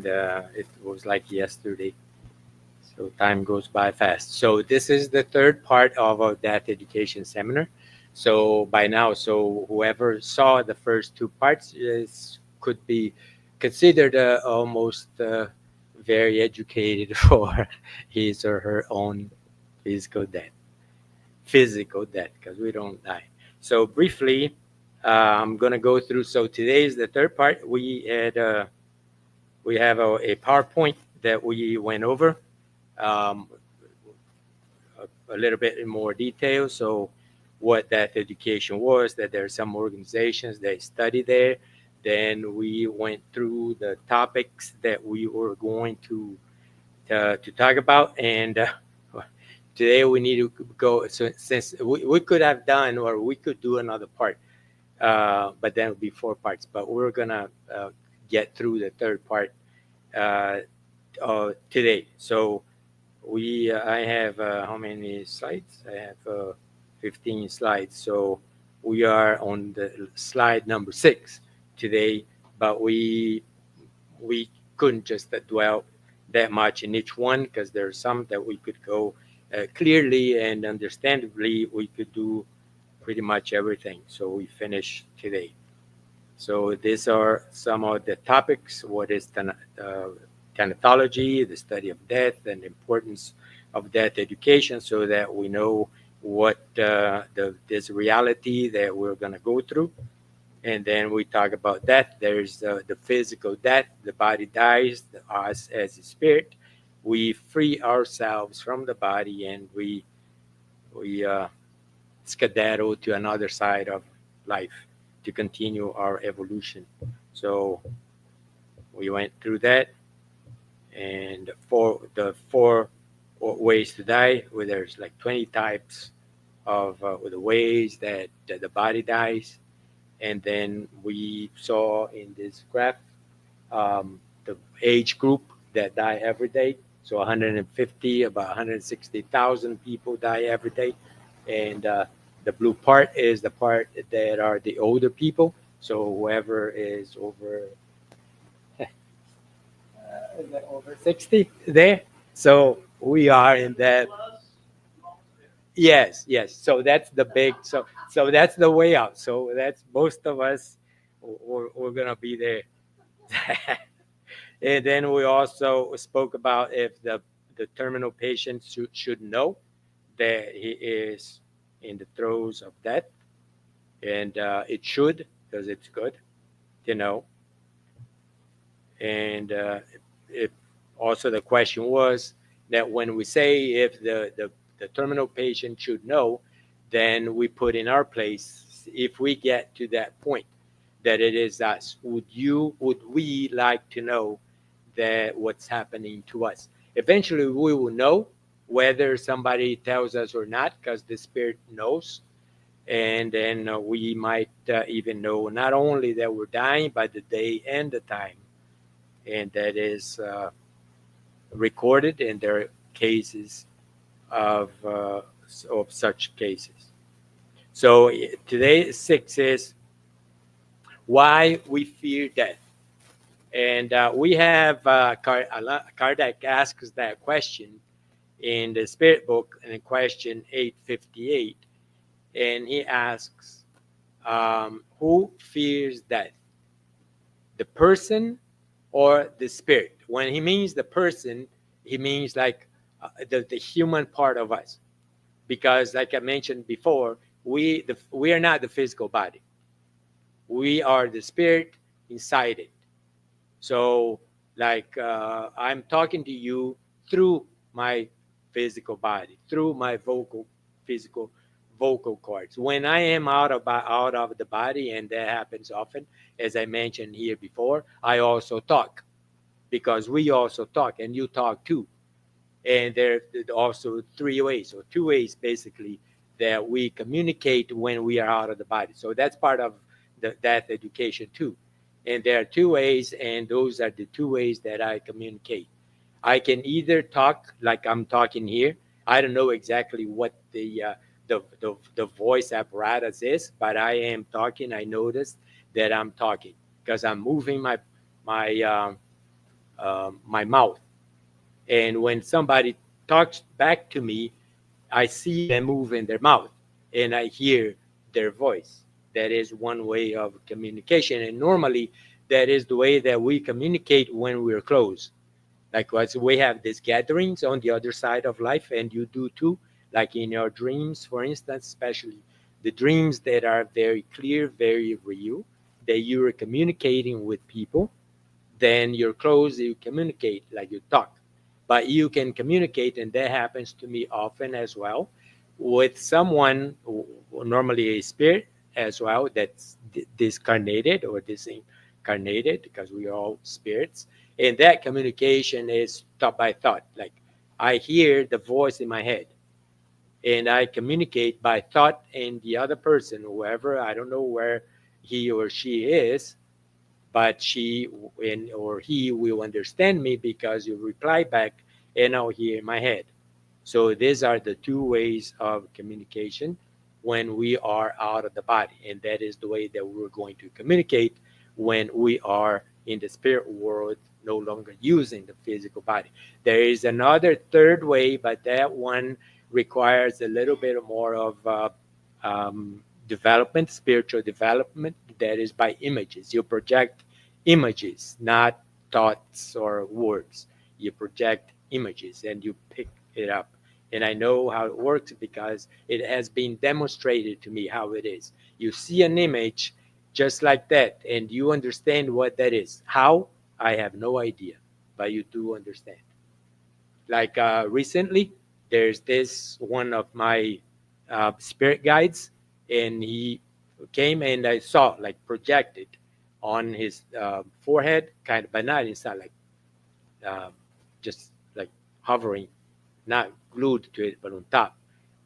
and it was like yesterday. So time goes by fast. So this is the third part of our death education seminar. So by now, so whoever saw the first two parts could be considered almost very educated for his or her own physical death, because we don't die. So briefly, I'm going to go through. So today is the third part. We have a PowerPoint that we went over. A little bit in more detail. So what that education was, that there are some organizations that study there. Then we went through the topics that we were going to talk about. And today we need to go, so since we could have done, or we could do another part, but then it would be 4 parts. But we're going to get through the third part today. So I have how many slides? I have 15 slides. So we are on the slide number 6 today, but we couldn't just dwell that much in each one, because there are some that we could go clearly and understandably. We could do pretty much everything. So we finish today. So these are some of the topics. What is thanatology, the study of death, and the importance of death education, so that we know what this reality that we're going to go through. And then we talk about death. There's the physical death. The body dies. Us as a spirit, we free ourselves from the body, and we skedaddle to another side of life to continue our evolution. So we went through that. And for the 4 ways to die, where there's like 20 types of the ways that the body dies. And then we saw in this graph the age group that die every day. So 150, about 160,000 people die every day. And the blue part is the part that are the older people. So whoever is over 60 there. So we are in that. Yes. So that's the big. So that's the way out. So that's most of us. We're gonna be there. And then we also spoke about if the terminal patient should know that he is in the throes of death, and it should, because it's good to know. And if also the question was that when we say if the terminal patient should know, then we put in our place, if we get to that point that it is us, would we like to know that what's happening to us? Eventually we will know, whether somebody tells us or not, because the spirit knows. And then we might even know not only that we're dying, but the day and the time. And that is recorded, and there are cases of such cases. So today 6 is why we fear death. And we have Kardec asks that question in the Spirit book in question 858. And he asks, who fears death? The person or the spirit? When he means the person, he means like the human part of us. Because like I mentioned before, we are not the physical body. We are the spirit inside it. So like I'm talking to you through my physical body, through my physical vocal cords. When I am out of the body, and that happens often, as I mentioned here before, I also talk, because we also talk, and you talk too. And there are also 3 ways, or 2 ways basically, that we communicate when we are out of the body. So that's part of the death education too. And there are 2 ways, and those are the 2 ways that I communicate. I can either talk like I'm talking here. I don't know exactly what the voice apparatus is, but I am talking. I notice that I'm talking because I'm moving my my mouth. And when somebody talks back to me, I see them move in their mouth and I hear their voice. That is one way of communication. And normally that is the way that we communicate when we're close. Likewise, we have these gatherings on the other side of life, and you do too, like in your dreams, for instance, especially the dreams that are very clear, very real, that you are communicating with people. Then you're close, you communicate, like you talk. But you can communicate, and that happens to me often as well, with someone, normally a spirit as well, that's discarnated or disincarnated, because we are all spirits. And that communication is thought by thought. Like I hear the voice in my head, and I communicate by thought, and the other person, whoever, I don't know where he or she is, but she or he will understand me because you reply back and I'll hear in my head. So these are the two ways of communication when we are out of the body. And that is the way that we're going to communicate when we are in the spirit world, no longer using the physical body. There is another third way, but that one requires a little bit more of development, spiritual development. That is by images. You project images, not thoughts or words. You project images and you pick it up. And I know how it works because it has been demonstrated to me how it is. You see an image just like that, and you understand what that is. How? I have no idea, but you do understand. Like recently, there's this one of my spirit guides, and he came and I saw like projected on his forehead, kind of, but not inside, like just like hovering, not glued to it, but on top.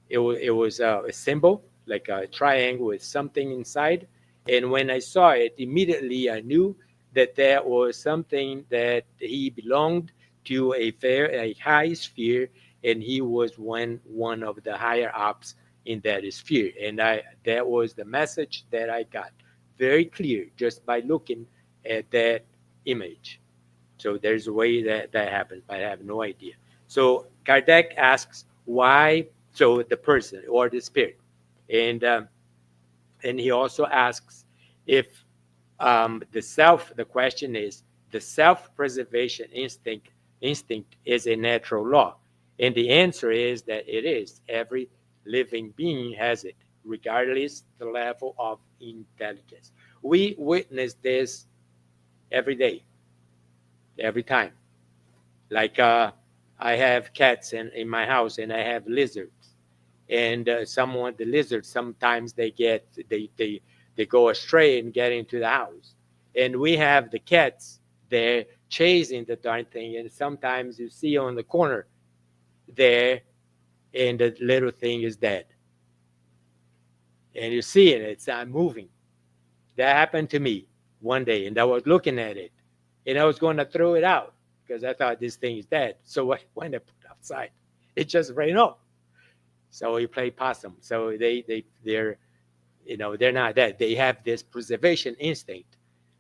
It was a symbol, like a triangle with something inside. And when I saw it, immediately I knew that there was something that he belonged to a high sphere, and he was one of the higher ups in that sphere. And that was the message that I got very clear just by looking at that image. So there's a way that happens, but I have no idea. So Kardec asks why, so the person or the spirit, and he also asks if the question is, the self-preservation instinct is a natural law, and the answer is that it is. Every living being has it, regardless the level of intelligence. We witness this every day, every time. Like I have cats in my house, and I have lizards, and the lizards sometimes they go astray and get into the house, and we have the cats there chasing the darn thing, and sometimes you see on the corner there, and the little thing is dead, and you see it's not moving. That happened to me one day, and I was looking at it, and I was going to throw it out because I thought this thing is dead. So when I put it outside, it just ran off. So we play possum. So they're not dead. They have this preservation instinct,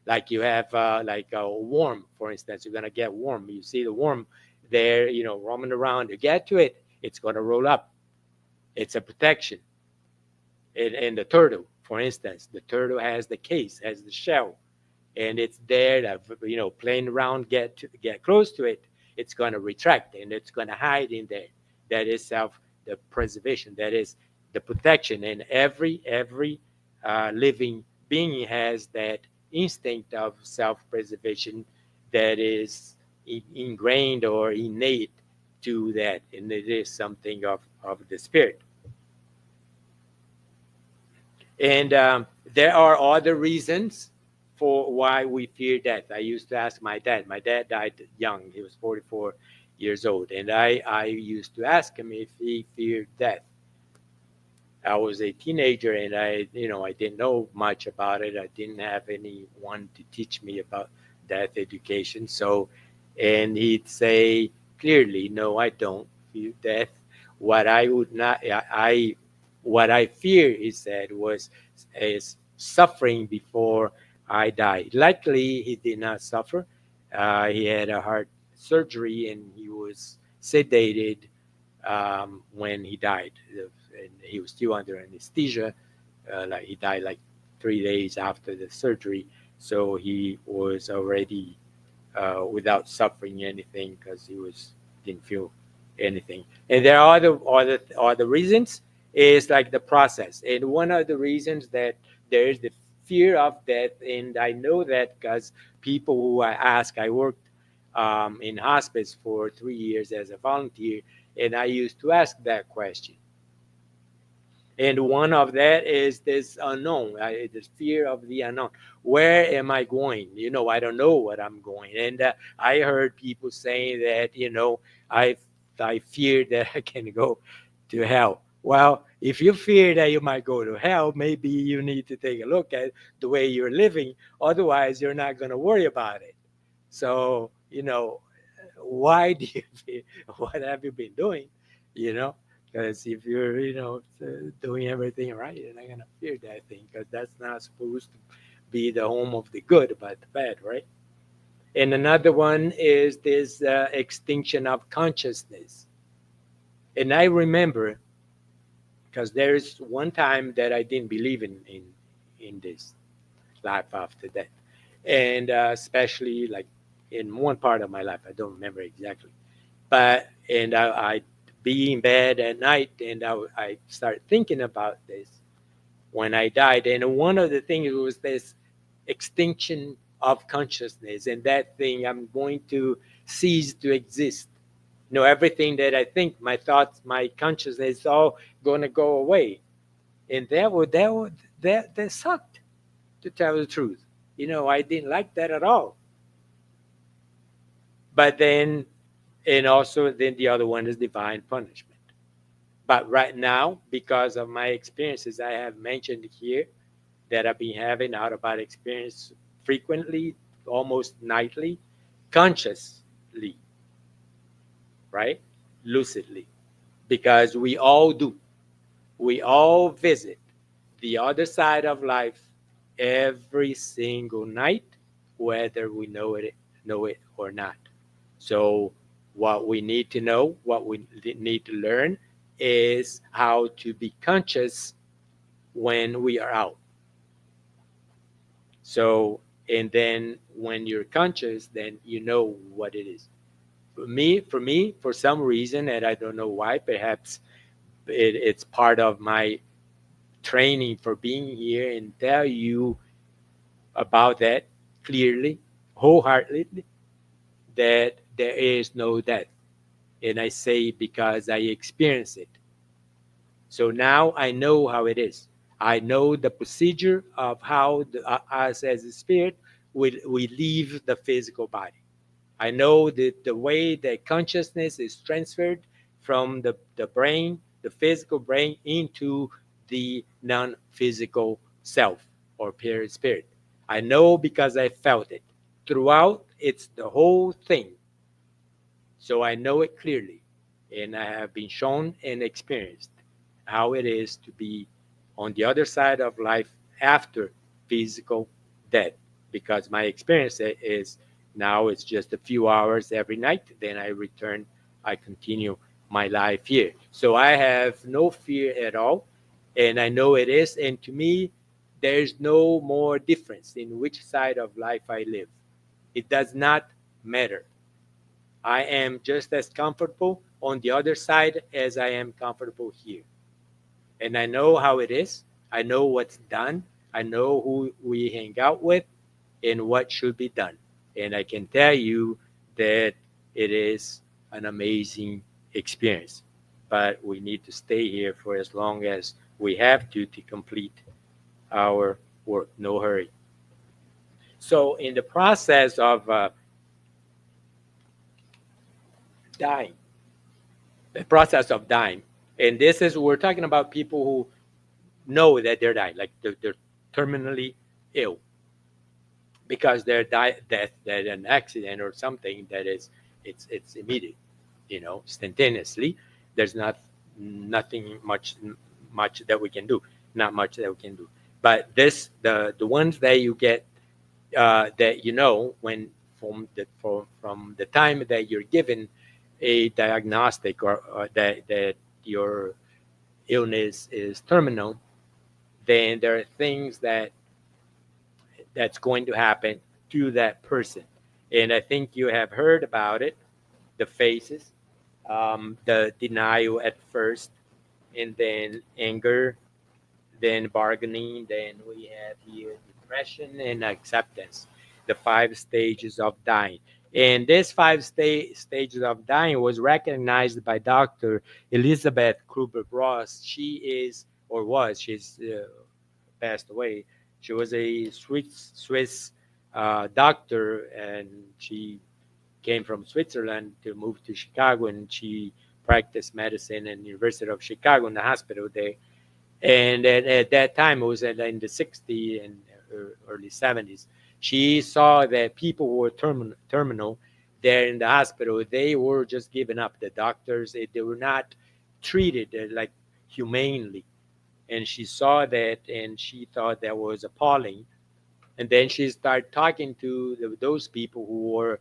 like you have like a worm, for instance. You're gonna get worm. You see the worm there, roaming around. You get to it, it's gonna roll up. It's a protection. And the turtle, for instance, the turtle has the case, has the shell, and it's there that playing around, get close to it, it's going to retract and it's going to hide in there. That is the preservation, that is the protection. And every living being has that instinct of self-preservation that is ingrained or innate to that, and it is something of the spirit. And there are other reasons for why we fear death. I used to ask my dad. My dad died young. He was 44 years old. And I used to ask him if he feared death. I was a teenager, and I didn't know much about it. I didn't have anyone to teach me about death education. So, and he'd say clearly, no, I don't fear death. What I fear, he said, is suffering before I die. Likely he did not suffer He had a heart surgery and he was sedated when he died. And he was still under anesthesia. Like he died like 3 days after the surgery. So he was already without suffering anything because he didn't feel anything. And there are other reasons is like the process. And one of the reasons that there is the fear of death, and I know that because people who I ask, I worked in hospice for 3 years as a volunteer, and I used to ask that question. And one of that is this unknown, this fear of the unknown. Where am I going? I don't know what I'm going. And I heard people saying that, I fear that I can go to hell. Well, if you fear that you might go to hell, maybe you need to take a look at the way you're living. Otherwise, you're not going to worry about it. So, why do you fear? What have you been doing? Because if you're, doing everything right, you're not going to fear that thing, because that's not supposed to be the home of the good, but the bad, right? And another one is this extinction of consciousness. And I remember, because there's one time that I didn't believe in this life after death. And especially like in one part of my life, I don't remember exactly. But, and I'd be in bed at night, and I started thinking about this when I died. And one of the things was this extinction of consciousness, and that thing, I'm going to cease to exist. Everything that I think, my thoughts, my consciousness, is all going to go away. And that sucked, to tell the truth. I didn't like that at all. But then, and also then the other one is divine punishment. But right now, because of my experiences I have mentioned here, that I've been having out about experience frequently, almost nightly, consciously, right? Lucidly. Because we all do. We all visit the other side of life every single night, whether we know it or not. So what we need to know, what we need to learn, is how to be conscious when we are out. So, and then when you're conscious, then you know what it is. For me, for some reason, and I don't know why, perhaps it's part of my training for being here and tell you about that clearly, wholeheartedly, that there is no death. And I say because I experience it. So now I know how it is. I know the procedure of how us as a spirit we leave the physical body. I know the way that consciousness is transferred from the brain, the physical brain, into the non-physical self or spirit. I know because I felt it. Throughout, it's the whole thing. So I know it clearly, and I have been shown and experienced how it is to be on the other side of life after physical death, because my experience is now it's just a few hours every night, then I return, I continue my life here. So I have no fear at all, and I know it is, and to me, there's no more difference in which side of life I live. It does not matter. I am just as comfortable on the other side as I am comfortable here. And I know how it is. I know what's done. I know who we hang out with and what should be done. And I can tell you that it is an amazing experience. But we need to stay here for as long as we have to complete our work. No hurry. So in the process of dying, and this is, we're talking about people who know that they're dying, like they're terminally ill, because their death, that an accident or something that is, it's immediate, instantaneously. There's nothing much that we can do, not much that we can do. But the ones that you get, that when from the time that you're given a diagnostic or that your illness is terminal, then there are things that's going to happen to that person. And I think you have heard about it, the phases, the denial at first, and then anger, then bargaining, then we have here depression and acceptance, the 5 stages of dying. And this 5 stages of dying was recognized by Dr. Elizabeth Kubler-Ross. She is, or was, she's passed away. She was a Swiss doctor, and she came from Switzerland to move to Chicago, and she practiced medicine in the University of Chicago in the hospital there. And at that time, it was in the 60s and early 70s. She saw that people who were terminal there in the hospital, they were just giving up. The doctors, they were not treated like humanely. And she saw that, and she thought that was appalling. And then she started talking to those people who were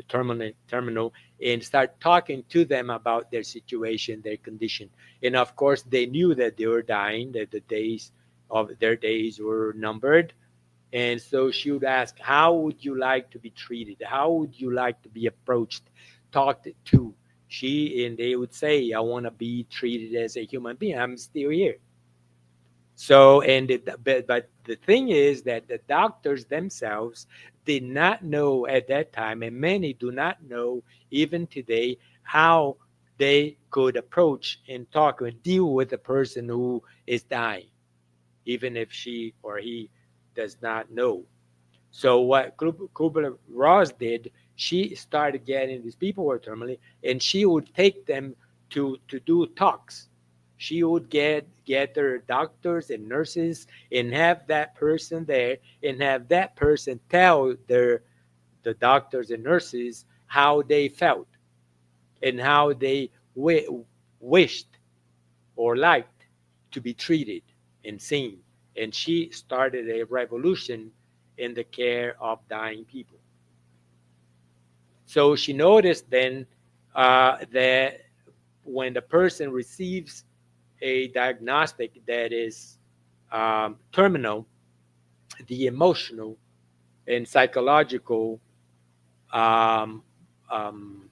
terminal, and start talking to them about their situation, their condition. And of course, they knew that they were dying, that the days of their days were numbered. And so she would ask, how would you like to be treated? How would you like to be approached, talked to? And they would say, I want to be treated as a human being. I'm still here. So, but the thing is that the doctors themselves did not know at that time, and many do not know even today, how they could approach and talk and deal with a person who is dying, even if she or he does not know. So what Kubler-Ross did, she started getting these people who were terminally, and she would take them to do talks. She would get their doctors and nurses and have that person there, and have that person tell the doctors and nurses how they felt and how they wished or liked to be treated and seen. And she started a revolution in the care of dying people. So she noticed then that when the person receives a diagnostic that is terminal, the emotional and psychological um, um,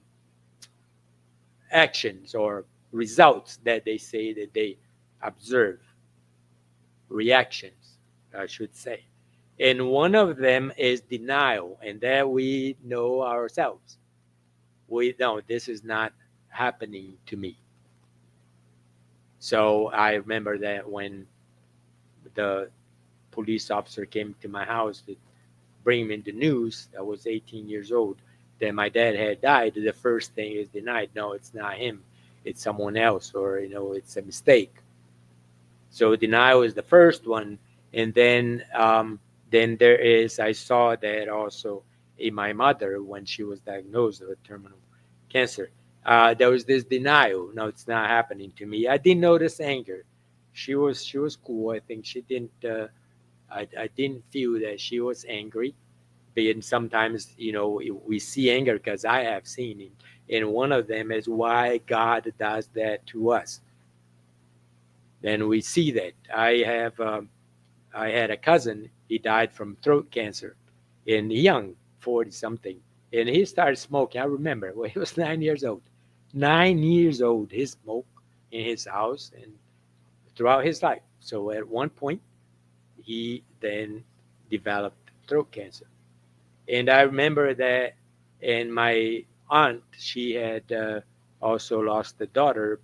actions or results that they say that they observe, reactions, I should say. And one of them is denial, and that we know ourselves. We know this is not happening to me. So I remember that when the police officer came to my house to bring me the news, I was 18 years old, that my dad had died, the first thing is denied. No, it's not him. It's someone else, or, it's a mistake. So denial is the first one. And then there is, I saw that also in my mother when she was diagnosed with terminal cancer. There was this denial. No, it's not happening to me. I didn't notice anger. She was cool. I think she didn't. I didn't feel that she was angry. But sometimes, we see anger because I have seen it. And one of them is why God does that to us. And we see that. I had a cousin. He died from throat cancer, and young, 40 something, and he started smoking. I remember when he was 9 years old. 9 years old, he smoked in his house and throughout his life. So at one point, he then developed throat cancer. And I remember that, and my aunt, she had also lost a daughter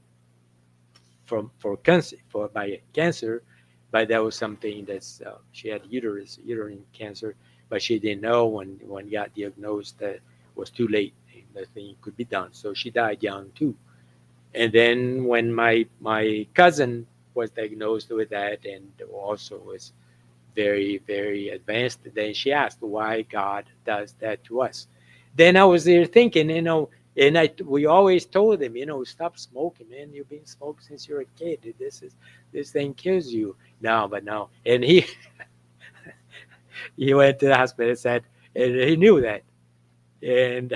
by cancer, but that was something that's she had uterine cancer, but she didn't know when got diagnosed that it was too late. Nothing could be done, so she died young too. And then when my cousin was diagnosed with that and also was very, very advanced, then she asked why God does that to us. Then I was there thinking, and we always told him, stop smoking, man. You've been smoking since you're a kid. This thing kills you. No, but no. And he went to the hospital and said, And he knew that. And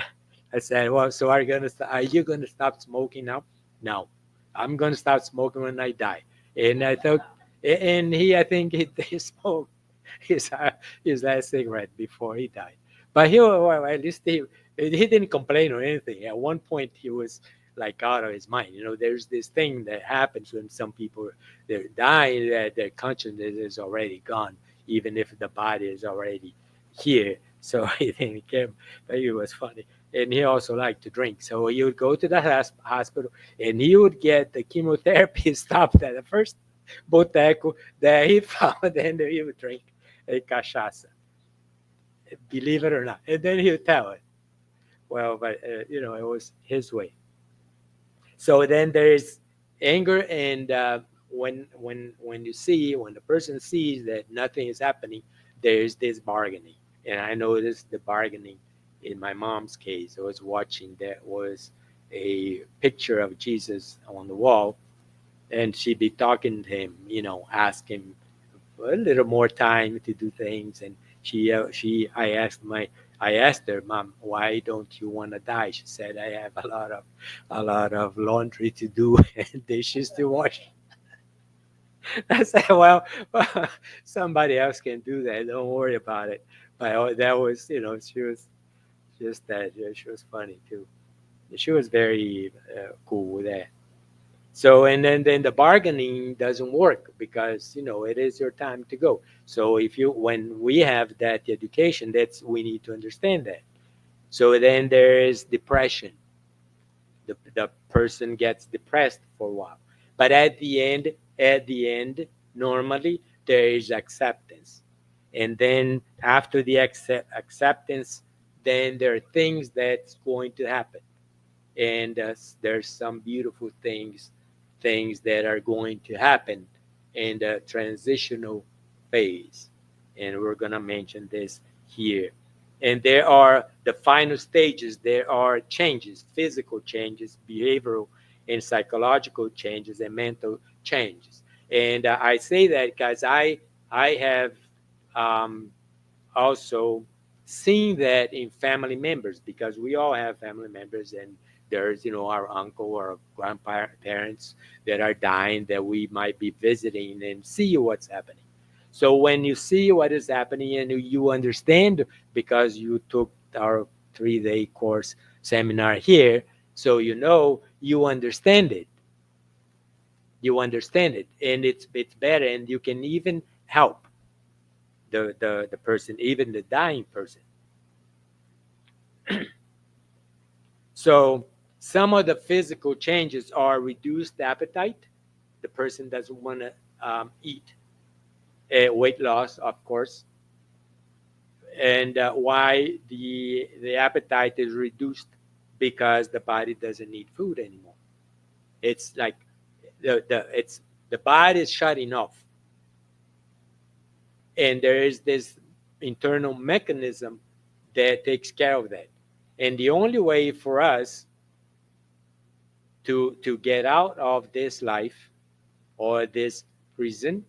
I said, well, so are you gonna stop smoking now? No, I'm gonna stop smoking when I die. And I thought, and I think he smoked his his last cigarette before he died. But well, at least he didn't complain or anything. At one point, he was like out of his mind. There's this thing that happens when some people they're dying, that their consciousness is already gone, even if the body is already here. So he didn't care. But it was funny. And he also liked to drink. So he would go to the hospital and he would get the chemotherapy stopped at the first boteco that he found, and he would drink a cachaça, believe it or not. And then he would tell it. Well, but it was his way. So then there's anger, and when the person sees that nothing is happening, there's this bargaining. And I noticed the bargaining in my mom's case. I was watching, there was a picture of Jesus on the wall, and she'd be talking to him, ask him for a little more time to do things. And I asked her, Mom, why don't you want to die? She said, I have a lot of laundry to do and dishes to wash. I said, well, somebody else can do that. Don't worry about it. But that was, she was just that. She was funny too. She was very cool with that. So, and then the bargaining doesn't work, because it is your time to go. So when we have that education, we need to understand that. So then there is depression. The person gets depressed for a while, but at the end, normally there is acceptance, and then after the acceptance, then there are things that's going to happen, and there's some beautiful things that are going to happen in the transitional phase, and we're going to mention this here. And there are the final stages. There are changes, physical changes, behavioral and psychological changes, and mental changes. And I say that because I have um, also seen that in family members, because we all have family members, and there's our uncle or grandparents that are dying, that we might be visiting and see what's happening. So when you see what is happening and you understand, because you took our 3-day course seminar here, so you understand it. And it's better, and you can even help the person, even the dying person. So some of the physical changes are reduced appetite. The person doesn't want to eat. Weight loss, of course. And why the appetite is reduced? Because the body doesn't need food anymore. It's like the body is shutting off, and there is this internal mechanism that takes care of that. And the only way for us to get out of this life or this prison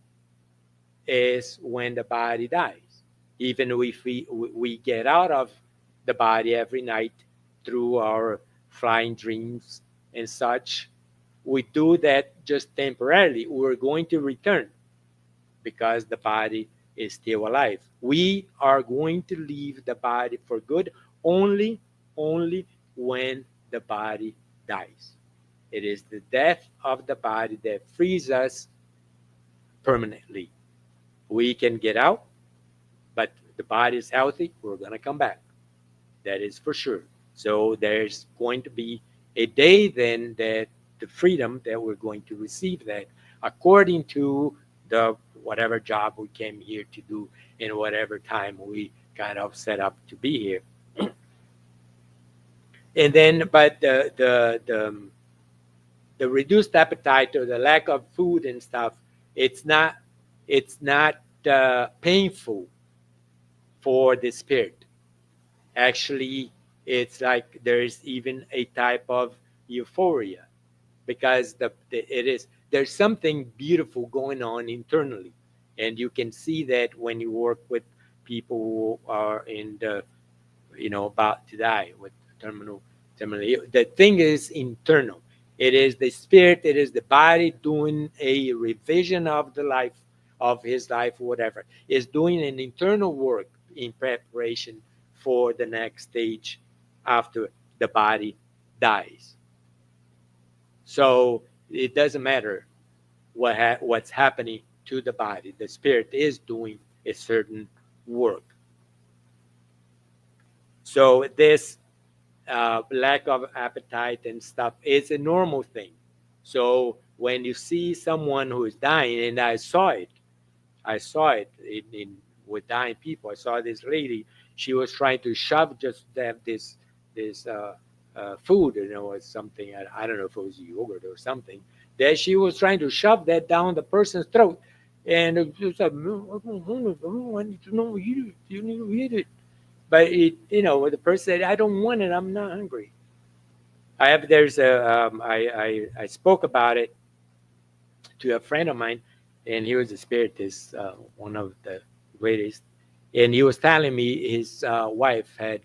is when the body dies. Even if we get out of the body every night through our flying dreams and such, we do that just temporarily. We're going to return, because the body is still alive. We are going to leave the body for good only when the body dies. It is the death of the body that frees us permanently. We can get out, but the body is healthy, we're going to come back. That is for sure. So there's going to be a day then, that the freedom that we're going to receive, that according to the whatever job we came here to do in whatever time we kind of set up to be here. And then, but the reduced appetite or the lack of food and stuff, it's not painful for the spirit. Actually, it's like there's even a type of euphoria, because there's something beautiful going on internally, and you can see that when you work with people who are in the about to die with terminal. The thing is internal. It is the spirit, it is the body doing a revision of the life, of his life, whatever. Is doing an internal work in preparation for the next stage after the body dies. So it doesn't matter what's happening to the body. The spirit is doing a certain work. So this lack of appetite and stuff is a normal thing. So when you see someone who is dying, and I saw it with dying people. I saw this lady. She was trying to shove just have this food, or something. I don't know if it was yogurt or something. That she was trying to shove that down the person's throat, and it was like, I need to know you need to eat it. But the person said, "I don't want it. I'm not hungry." I spoke about it to a friend of mine, and he was a spiritist, one of the greatest. And he was telling me his wife had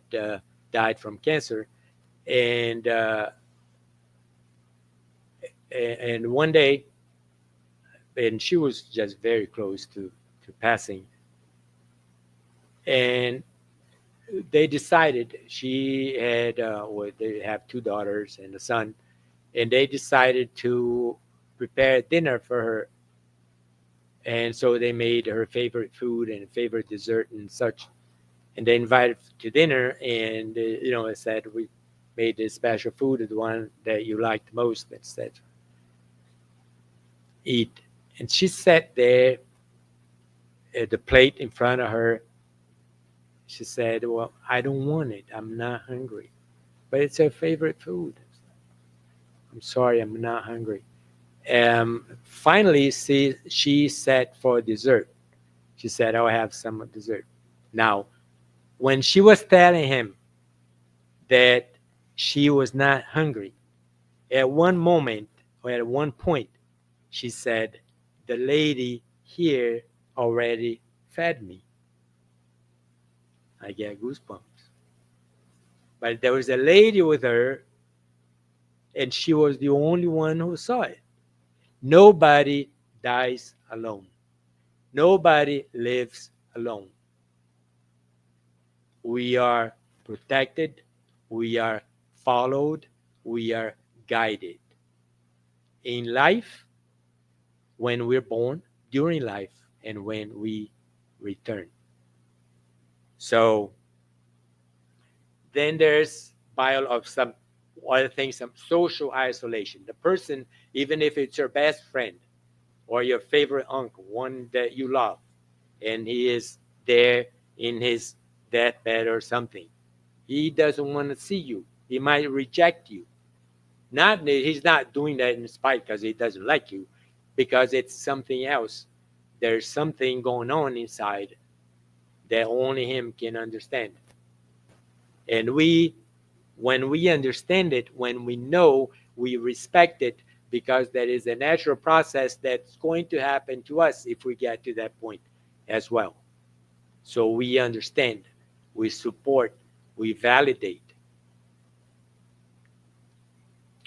died from cancer, and one day, and she was just very close to passing, and they decided they have 2 daughters and a son, and they decided to prepare dinner for her. And so they made her favorite food and favorite dessert and such, and they invited to dinner. And I said, we made this special food, the one that you liked most, etc. Eat. And she sat there at the plate in front of her. She said, "Well, I don't want it. I'm not hungry." But it's her favorite food. "I'm sorry, I'm not hungry." Finally, she sat for dessert. She said, "I'll have some dessert." Now, when she was telling him that she was not hungry, at one moment or at one point, she said, "The lady here already fed me." I get goosebumps. But there was a lady with her, and she was the only one who saw it. Nobody dies alone. Nobody lives alone. We are protected. We are followed. We are guided. In life, when we're born, during life, and when we return. So then there's some other things, some social isolation. The person, even if it's your best friend or your favorite uncle, one that you love, and he is there in his deathbed or something, he doesn't want to see you. He might reject you. He's not doing that in spite because he doesn't like you, because it's something else. There's something going on inside that only him can understand. And when we understand it, when we know, we respect it, because that is a natural process that's going to happen to us if we get to that point as well. So we understand, we support, we validate.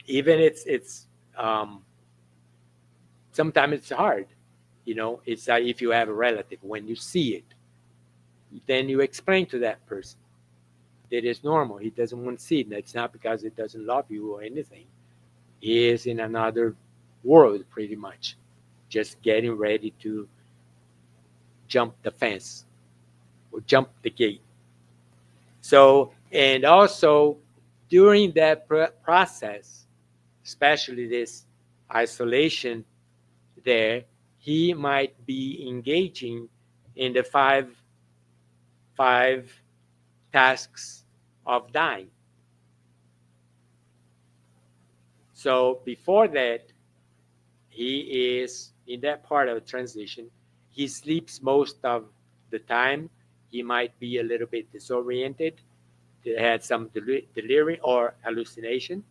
Even it's sometimes it's hard, it's like if you have a relative, when you see it, then you explain to that person that it's normal. He doesn't want to see it. It's not because he doesn't love you or anything. He is in another world, pretty much, just getting ready to jump the fence or jump the gate. So, and also during that process, especially this isolation there, he might be engaging in the five tasks of dying. So before that, he is in that part of the transition. He sleeps most of the time. He might be a little bit disoriented, had some delirium or hallucination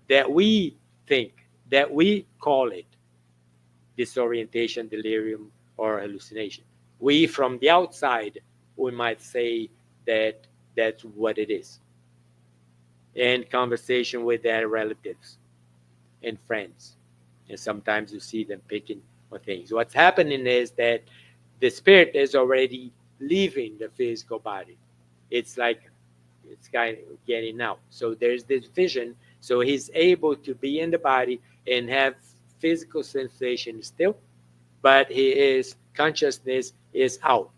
that we think, that we call it disorientation, delirium, or hallucination. We, from the outside, we might say that That's what it is. And conversation with their relatives and friends. And sometimes you see them picking on things. What's happening is that the spirit is already leaving the physical body. It's like it's kind of getting out. So there's this vision. So he's able to be in the body and have physical sensation still, but his consciousness is out.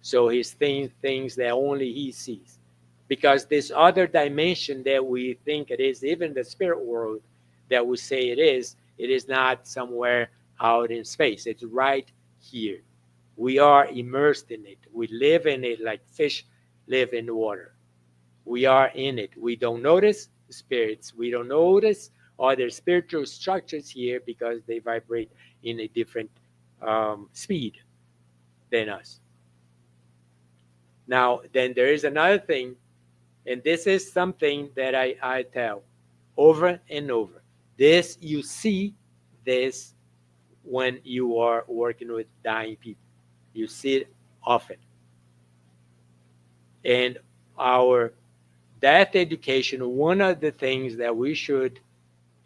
So he's seeing things that only he sees. Because this other dimension that we think it is, even the spirit world that we say it is not somewhere out in space. It's right here. We are immersed in it. We live in it like fish live in the water. We are in it. We don't notice spirits. We don't notice other spiritual structures here because they vibrate in a different speed than us. Now, then there is another thing, and this is something that I tell over and over. This, you see this when you are working with dying people. You see it often. And our death education, one of the things that we should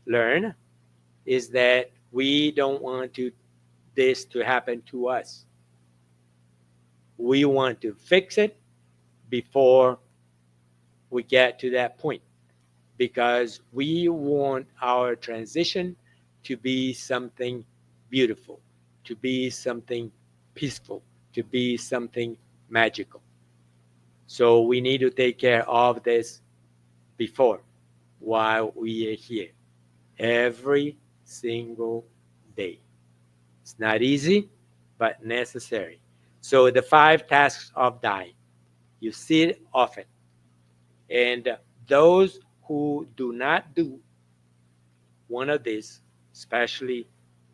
learn is that we don't want this to happen to us. We want to fix it before we get to that point, because we want our transition to be something beautiful, to be something peaceful, to be something magical. So we need to take care of this before, while we are here, every single day. It's not easy, but necessary. So the 5 tasks of dying, you see it often. And those who do not do one of these, especially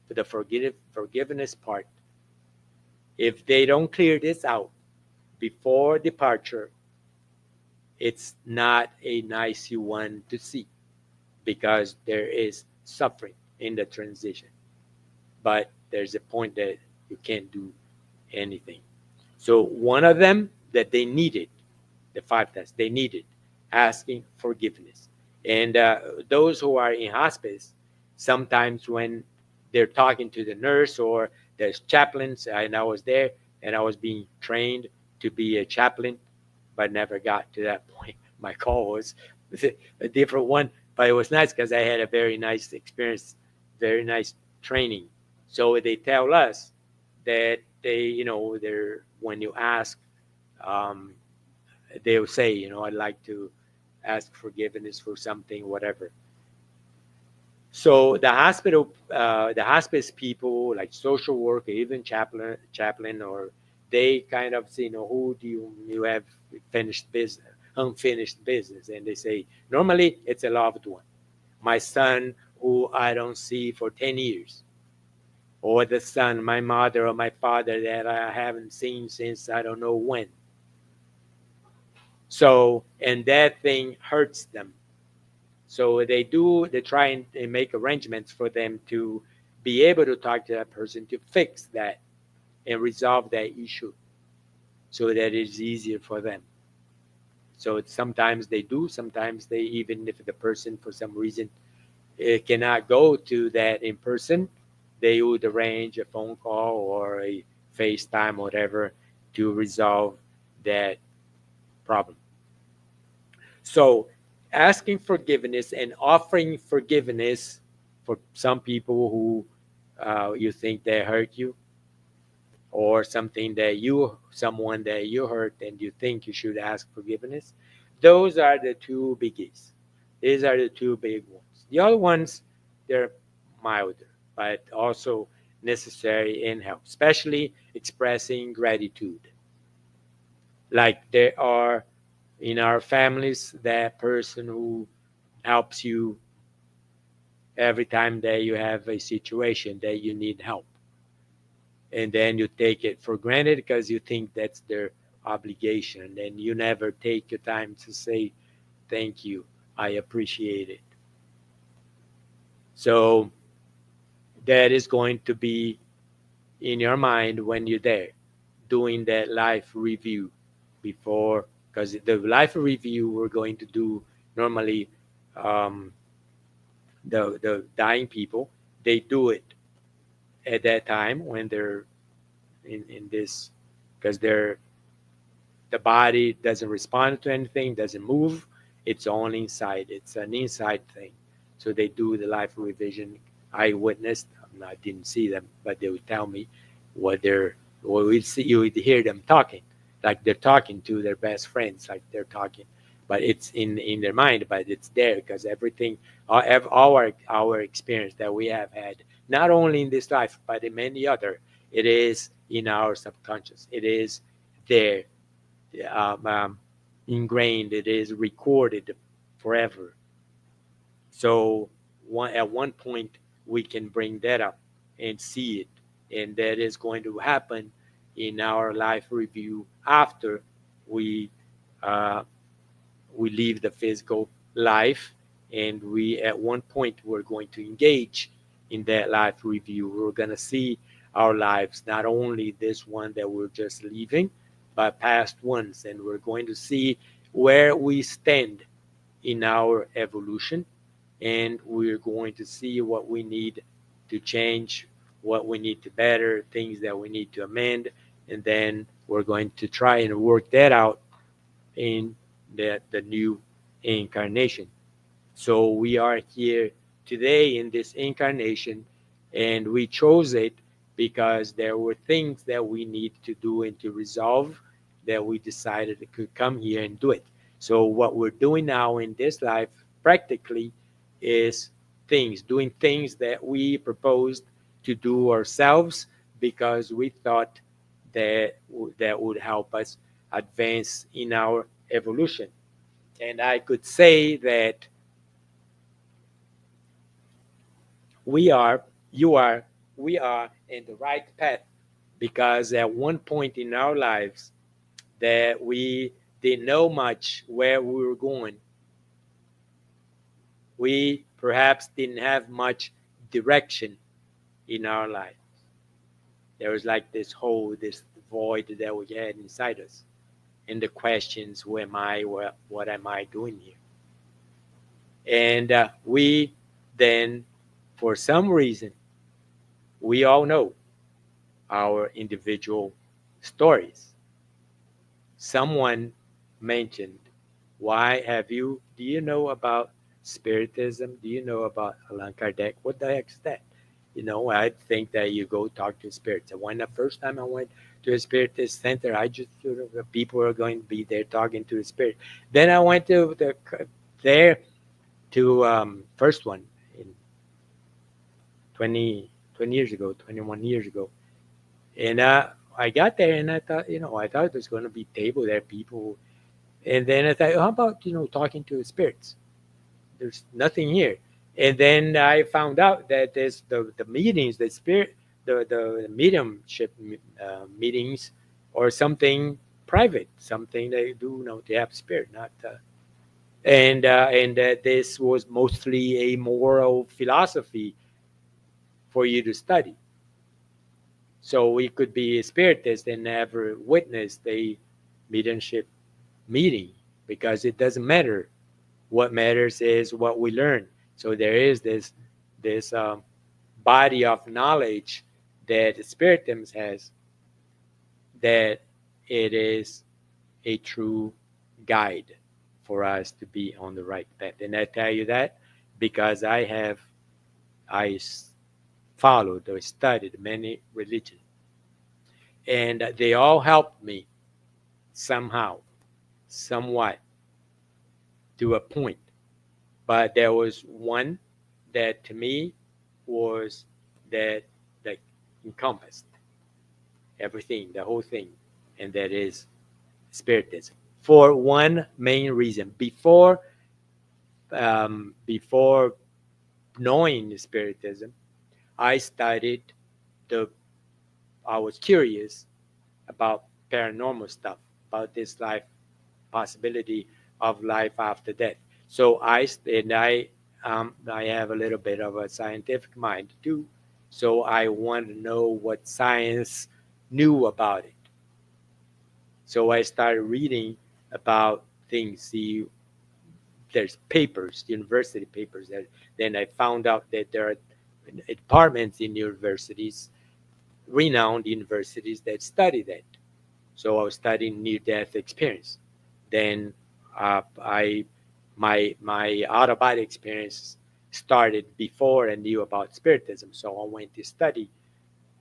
for the forgiveness part, if they don't clear this out before departure, it's not a nice one to see, because there is suffering in the transition. But there's a point that you can't do anything. So one of them that they needed, the 5 tests, they needed asking forgiveness. And those who are in hospice, sometimes when they're talking to the nurse or there's chaplains, and I was there and I was being trained to be a chaplain, but never got to that point. My call was a different one, but it was nice because I had a very nice experience, very nice training. So they tell us that they're when you ask, they'll say, I'd like to ask forgiveness for something, whatever. So the hospice people, like social worker, even chaplain, or they kind of say, who do you have unfinished business? And they say, normally it's a loved one, my son who I don't see for 10 years, or the son, my mother or my father that I haven't seen since I don't know when. So, and that thing hurts them. So they try and make arrangements for them to be able to talk to that person to fix that and resolve that issue so that it's easier for them. So sometimes they do, sometimes they, even if the person for some reason cannot go to that in person, they would arrange a phone call or a FaceTime or whatever to resolve that problem. So asking forgiveness and offering forgiveness for some people who you think they hurt you, or someone that you hurt and you think you should ask forgiveness, those are the 2 biggies. These are the 2 big ones. The other ones, they're milder, but also necessary in help, especially expressing gratitude. Like there are in our families that person who helps you every time that you have a situation that you need help, and then you take it for granted because you think that's their obligation, and you never take your time to say thank you, I appreciate it. So that is going to be in your mind when you're there doing that life review before because the life review we're going to do normally, the dying people, they do it at that time when they're in this, because the body doesn't respond to anything, doesn't move. It's all inside. It's an inside thing. So they do the life revision. I witnessed. I didn't see them, but they would tell me what they're. Well, we'd see. You would hear them talking, like they're talking to their best friends, like they're talking, but it's in their mind. But it's there because everything, our experience that we have had, not only in this life but in many other, it is in our subconscious. It is there, ingrained. It is recorded forever. So at one point we can bring that up and see it, and that is going to happen in our life review after we leave the physical life, and we at one point we're going to engage in that life review. We're going to see our lives, not only this one that we're just leaving, but past ones, and we're going to see where we stand in our evolution, and we're going to see what we need to change, what we need to better, things that we need to amend, and then we're going to try and work that out in the new incarnation. So we are here today in this incarnation, and we chose it because there were things that we need to do and to resolve, that we decided to could come here and do it. So what we're doing now in this life practically is doing things that we proposed to do ourselves, because we thought that that would help us advance in our evolution. And I could say that we are, you are, we are in the right path, because at one point in our lives that we didn't know much where we were going. We perhaps didn't have much direction in our life. There was like this hole, this void that we had inside us. And the questions, who am I? What am I doing here? And we then, for some reason, we all know our individual stories. Someone mentioned, do you know about Spiritism? Do you know about Allan Kardec? What the heck is that? I think that you go talk to spirits. And when the first time I went to a Spiritist center, I just the people are going to be there talking to the spirit. Then I went to first one in 20 years ago, 21 years ago. And I got there and I thought, I thought there's going to be table there, people. And then I thought, how about, talking to the spirits? There's nothing here. And then I found out that there's the meetings, the mediumship meetings, or something private, something they do, they have spirit, not. And that this was mostly a moral philosophy for you to study. So we could be a spiritist and never witnessed a mediumship meeting, because it doesn't matter. What matters is what we learn. So there is this body of knowledge that the Spiritism has, that it is a true guide for us to be on the right path. And I tell you that because I followed or studied many religions, and they all helped me somehow, somewhat, to a point. But there was one that to me was that encompassed everything, the whole thing, and that is Spiritism. For one main reason, before knowing Spiritism, I was curious about paranormal stuff, about this life, possibility of life after death. So I have a little bit of a scientific mind too. So I wanted to know what science knew about it. So I started reading about things. See, there's papers, university papers. That then I found out that there are departments in universities, renowned universities, that study that. So I was studying near-death experience. Then my out-of-body experience started before I knew about Spiritism. So I went to study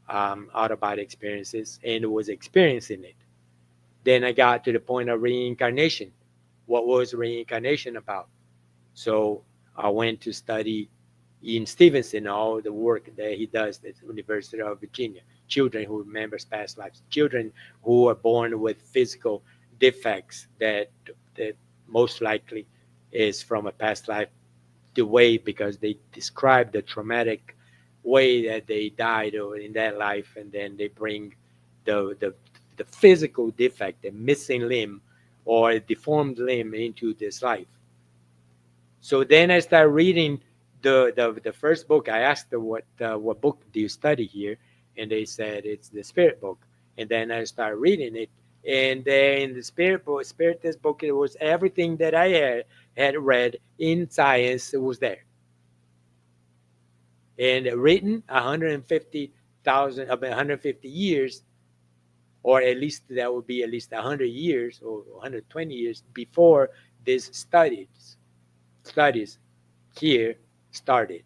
out-of-body experiences and was experiencing it. Then I got to the point of reincarnation. What was reincarnation about? So I went to study Ian Stevenson, all the work that he does at the University of Virginia. Children who remembers past lives, children who are born with physical defects that most likely is from a past life, the way, because they describe the traumatic way that they died in that life, and then they bring the physical defect, the missing limb or a deformed limb into this life. So then I started reading the first book. I asked them, what book do you study here? And they said it's the Spirit book. And then I started reading it. And then in the Spiritist book, it was everything that I had read in science. It was there. And written 150 years, or at least that would be at least 100 years or 120 years before this studies here started.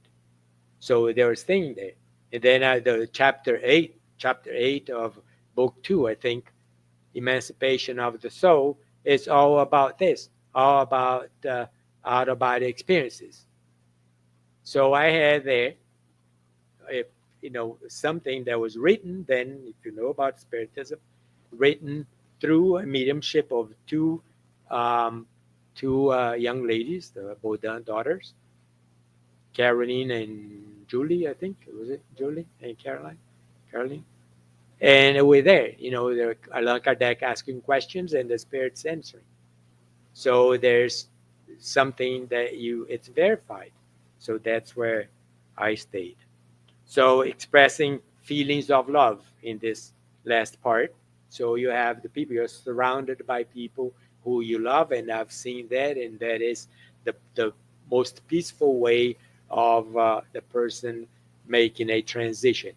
So there was thing there. And then the chapter 8 of book 2, I think, Emancipation of the Soul, is all about this, all about out-of-body experiences. So I had there, if something that was written then, if you know about Spiritism, written through a mediumship of two young ladies, the Baudin daughters, Caroline and Julie, I think. Was it Julie and Caroline? And we're there, Allan Kardec asking questions and the spirits answering. So there's something that it's verified. So that's where I stayed. So expressing feelings of love in this last part. So you have the people, you're surrounded by people who you love, and I've seen that, and that is the most peaceful way of the person making a transition.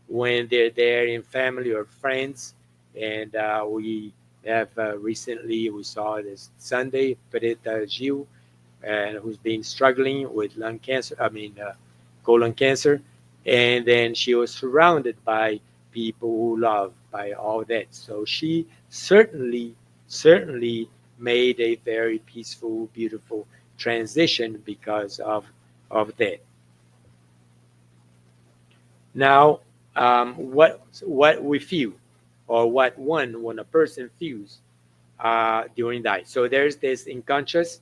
When they're there in family or friends, and we have recently, we saw this Sunday, Peretta Gil, who's been struggling with colon cancer, and then she was surrounded by people who love, by all that. So she certainly made a very peaceful, beautiful transition because of that. Now, what we feel, or when a person feels during that. So there's this conscious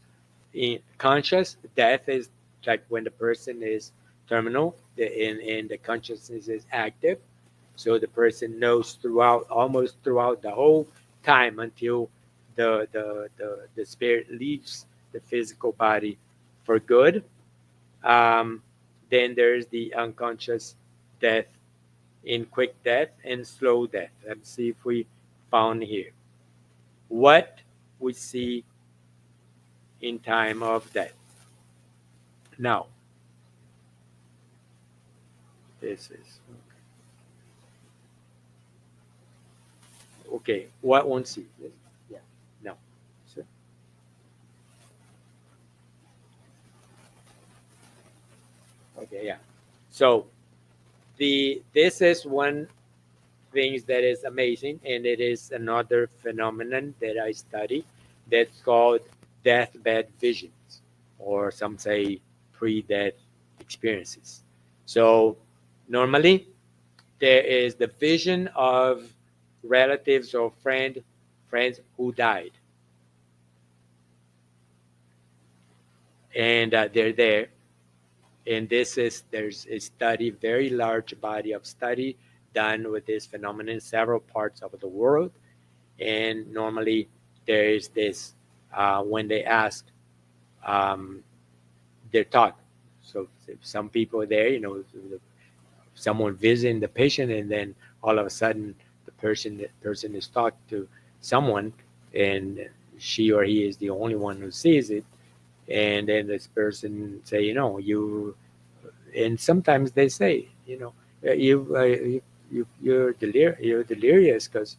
death is like when the person is terminal, and the consciousness is active. So the person knows almost throughout the whole time until the spirit leaves the physical body for good. Then there's the unconscious death, in quick death and slow death. Let's see if we found here what we see in time of death. Now, this is okay. What won't see? Yeah, no. So, okay, yeah. So this is one thing that is amazing, and it is another phenomenon that I study that's called deathbed visions, or some say pre-death experiences. So normally there is the vision of relatives or friends who died, and they're there. And there's a study, very large body of study done with this phenomenon in several parts of the world. And normally there is this, when they ask, they're taught. So some people are there, someone visiting the patient, and then all of a sudden the person is talked to someone, and she or he is the only one who sees it, and then this person say, and sometimes they say, you're delirious because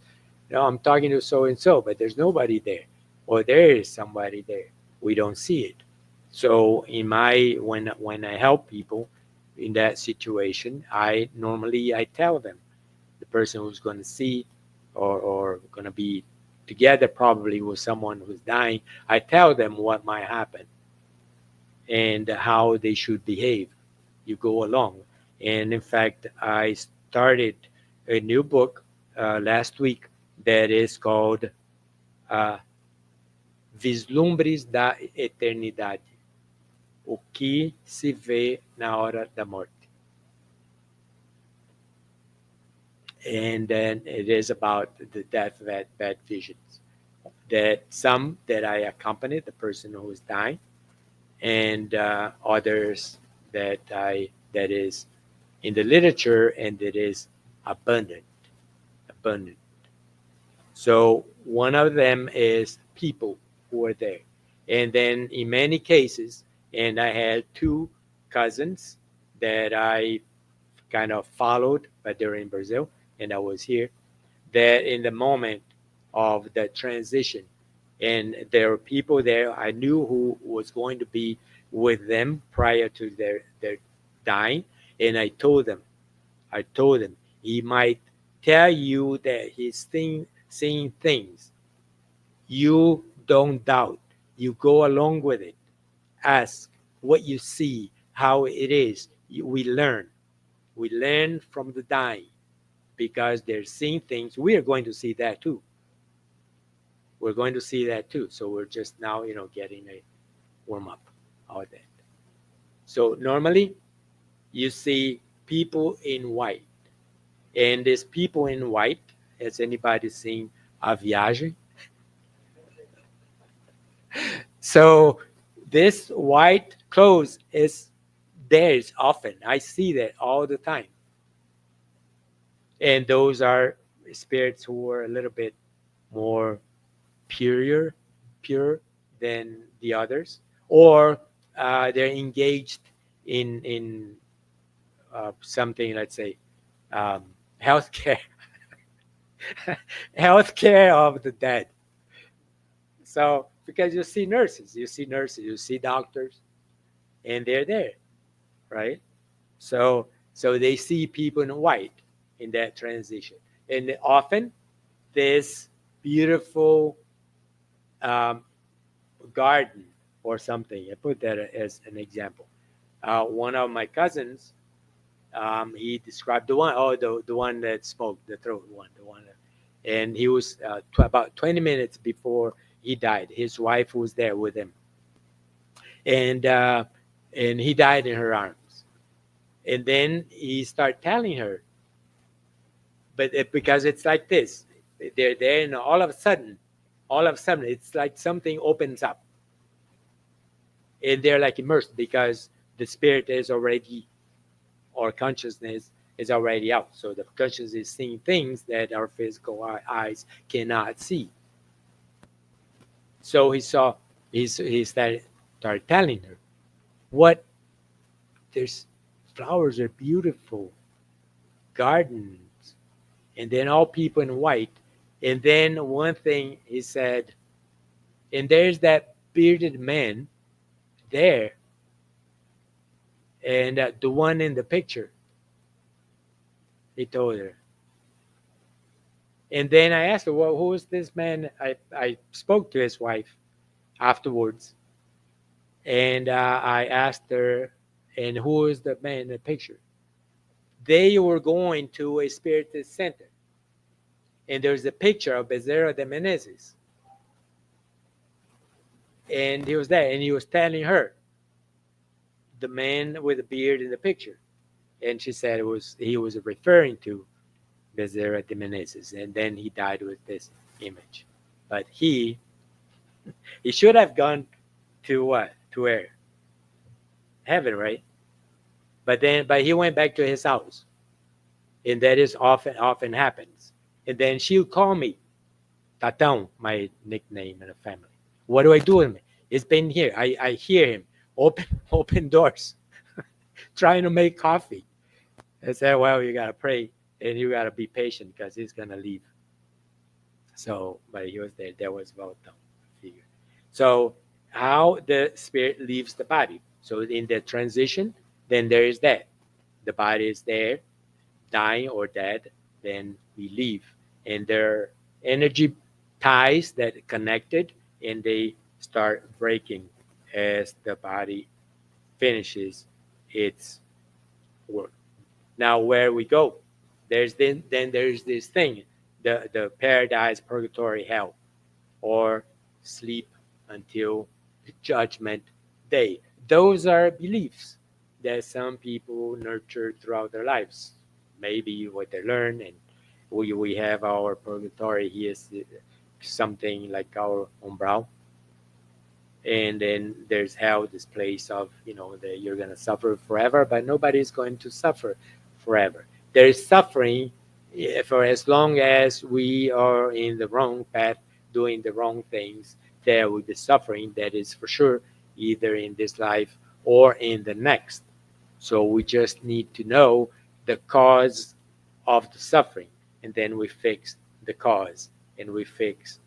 I'm talking to so and so, but there's nobody there, or there is somebody there. We don't see it. So when I help people in that situation, I tell them, the person who's going to see or going to be together probably with someone who's dying, I tell them what might happen and how they should behave. You go along. And in fact, I started a new book last week that is called Vislumbres da Eternidade. O que se vê na hora da morte. And then it is about the death of bad visions. That some that I accompany the person who is dying, and others that is in the literature and that is abundant. So one of them is people who are there, and then in many cases, and I had 2 cousins that I kind of followed, but they're in Brazil, and I was here, that in the moment of the transition, and there were people there I knew who was going to be with them prior to their dying, and I told them, he might tell you that he's seeing things. You don't doubt. You go along with it. Ask what you see, how it is. We learn. We learn from the dying because they're seeing things. We are going to see that too. We're going to see that too. So we're just now, getting a warm up of that. So normally you see people in white. And these people in white, has anybody seen A Viagem? So this white clothes is theirs often. I see that all the time. And those are spirits who are a little bit more pure than the others, or they're engaged in something, let's say, healthcare, healthcare of the dead. So because you see nurses, you see doctors, and they're there, right? So they see people in white in that transition, and often this beautiful garden or something. I put that as an example. One of my cousins, he described the one that smoked, the throat one, and he was about 20 minutes before he died. His wife was there with him, and he died in her arms. And then he started telling her, but because it's like this, they're there, and all of a sudden, it's like something opens up, and they're like immersed because the spirit is already, or consciousness is already out. So the consciousness is seeing things that our physical eyes cannot see. So he started telling her, what, there's flowers are beautiful, gardens, and then all people in white. And then one thing he said, and there's that bearded man there, and the one in the picture, he told her. And then I asked her, well, who is this man? I spoke to his wife afterwards, and I asked her, and who is the man in the picture? They were going to a Spiritist center, and there's a picture of Bezerra de Menezes, and he was there, and he was telling her the man with the beard in the picture, and she said he was referring to Bezerra de Menezes, and then he died with this image. But he should have gone to what? To where? Heaven, right? But he went back to his house, and that is often happens. And then she'll call me, Tatão, my nickname in the family. What do I do with him? He's been here. I hear him open doors, trying to make coffee. I said, well, you gotta pray and you gotta be patient because he's gonna leave. So, but he was there. That was Valtão figure. So, how the spirit leaves the body. So, in the transition, then there is that. The body is there, dying or dead. Then we leave, and there are energy ties that connected, and they start breaking as the body finishes its work. Now, where we go, there's then there's this thing, the paradise, purgatory, hell, or sleep until the judgment day. Those are beliefs that some people nurture throughout their lives. Maybe what they learn, and we have our purgatory here is something like our umbral, and then there's hell, this place of that you're gonna suffer forever, but nobody's going to suffer forever. There is suffering for as long as we are in the wrong path, doing the wrong things. There will be suffering, that is for sure, either in this life or in the next. So we just need to know the cause of the suffering, and then we fix the cause, and we fix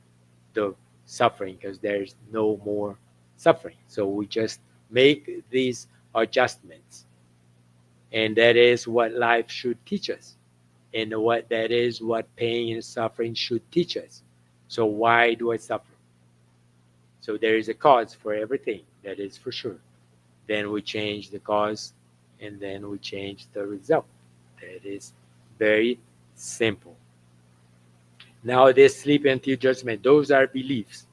the suffering, because there's no more suffering. So we just make these adjustments, and that is what life should teach us, and that is what pain and suffering should teach us. So why do I suffer? So there is a cause for everything, that is for sure. Then we change the cause, and then we change the result. That is very simple. Now, this sleep until judgment, those are beliefs.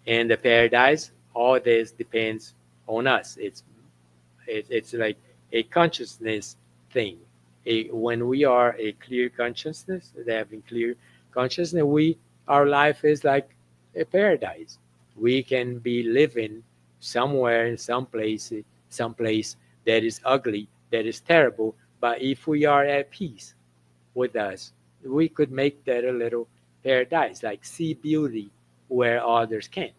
And the paradise, all this depends on us. It's like a consciousness thing. When we are a clear consciousness, having clear consciousness, our life is like a paradise. We can be living somewhere in some place that is ugly, that is terrible, but if we are at peace with us, we could make that a little paradise, like see beauty where others can't.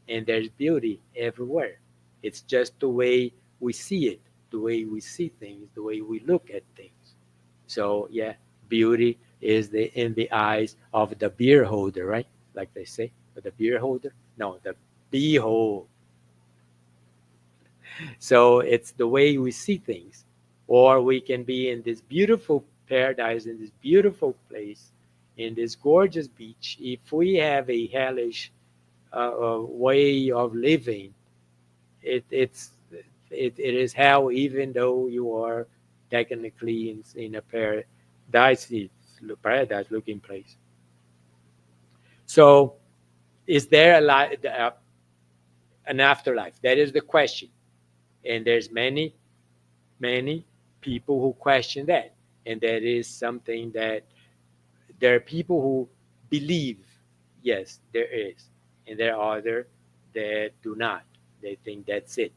And there's beauty everywhere. It's just the way we see it, the way we see things, the way we look at things. So yeah, beauty is in the eyes of the beer holder, right? Like they say, but the beer holder? No, the behold. So it's the way we see things. Or we can be in this beautiful paradise, in this beautiful place, in this gorgeous beach. If we have a hellish way of living, it is hell, even though you are technically in a paradise looking place. So is there an afterlife? That is the question. And there's many people who question that. And that is something that there are people who believe, yes, there is. And there are others that do not. They think that's it.